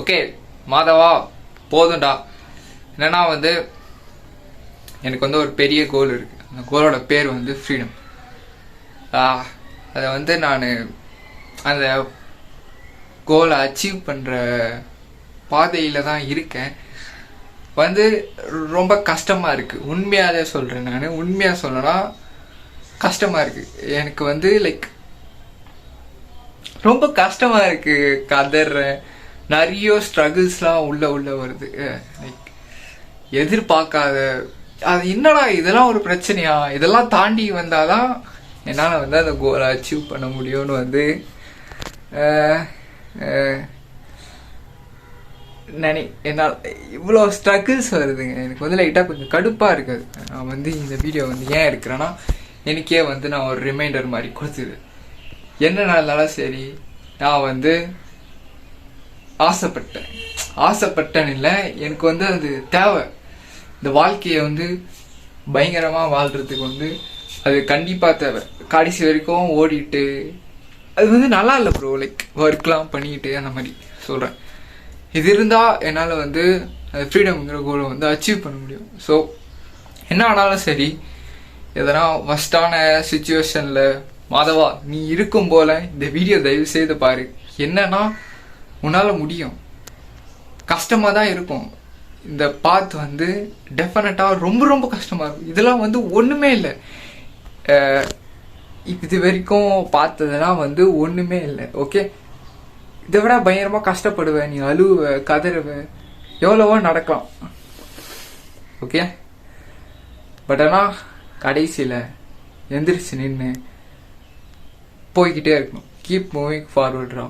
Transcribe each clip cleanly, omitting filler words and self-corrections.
Okay மாதவா போதும்டா. என்னன்னா வந்து எனக்கு வந்து ஒரு பெரிய கோல் இருக்குது. அந்த கோலோட பேர் வந்து ஃப்ரீடம். அதை வந்து நான் அந்த கோலை அச்சீவ் பண்ணுற பாதையில் தான் இருக்கேன். வந்து ரொம்ப கஷ்டமாக இருக்குது. உண்மையாகவே சொல்கிறேன். நான் உண்மையாக சொல்லனா கஷ்டமாக இருக்குது. எனக்கு வந்து லைக் ரொம்ப கஷ்டமாக இருக்குது. கதறேன். நிறைய ஸ்ட்ரகிள்ஸ்லாம் உள்ள வருது. லைக் எதிர்பார்க்காத அது என்னடா இதெல்லாம் ஒரு பிரச்சனையா, இதெல்லாம் தாண்டி வந்தாதான் என்னால் வந்து அந்த கோலை அச்சீவ் பண்ண முடியும்னு வந்து என்னால் இவ்வளோ ஸ்ட்ரகிள்ஸ் வருதுங்க. எனக்கு வந்து லைட்டாக கொஞ்சம் கடுப்பாக இருக்காது. நான் வந்து இந்த வீடியோ வந்து ஏன் எடுக்கிறேன்னா எனக்கே வந்து நான் ஒரு ரிமைண்டர் மாதிரி கொடுத்துது. என்ன இருந்தாலும் சரி, நான் வந்து ஆசைப்பட்டேன்னு இல்லை, எனக்கு வந்து அது தேவை. இந்த வாழ்க்கையை வந்து பயங்கரமாக வாழ்கிறதுக்கு வந்து அது கண்டிப்பாக தேவை. கடைசி வரைக்கும் ஓடிட்டு அது வந்து நல்லா இல்லை ப்ரோ. லைக் ஒர்க்லாம் பண்ணிக்கிட்டு அந்த மாதிரி சொல்கிறேன். இது இருந்தால் என்னால் வந்து அது ஃப்ரீடம்ங்கிற கோலை வந்து அச்சீவ் பண்ண முடியும். ஸோ என்ன ஆனாலும் சரி, எதனா ஒஸ்டான சுச்சுவேஷனில் மாதவா நீ இருக்கும் போல இந்த வீடியோ தயவு செய்து பாரு. என்னன்னா உன்னால் முடியும். கஷ்டமாக தான் இருக்கும். இந்த பாத் வந்து டெஃபினட்டாக ரொம்ப ரொம்ப கஷ்டமாக இருக்கும். இதெல்லாம் வந்து ஒன்றுமே இல்லை. இது வரைக்கும் பார்த்ததெல்லாம் வந்து ஒன்றுமே இல்லை. ஓகே, இதை விட பயங்கரமாக கஷ்டப்படுவேன். நீ அழுவ, கதறுவ, எவ்வளவோ நடக்கலாம். ஓகே, பட் ஆனால் கடைசியில் எந்திரிச்சு நின்று போய்கிட்டே இருக்கணும். கீப் மூவிங் ஃபார்வர்ட்ரா.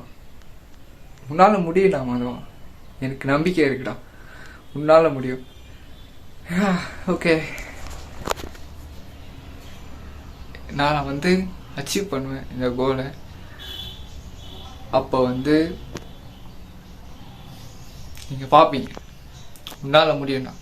உன்னால் முடியலாம் அதுவா, எனக்கு நம்பிக்கை இருக்குடா. உன்னால் முடியும். ஓகே, நான் வந்து அச்சீவ் பண்ணுவேன் இந்த கோலை. அப்போ வந்து நீங்கள் பார்ப்பீங்க உன்னால் முடியும்னா.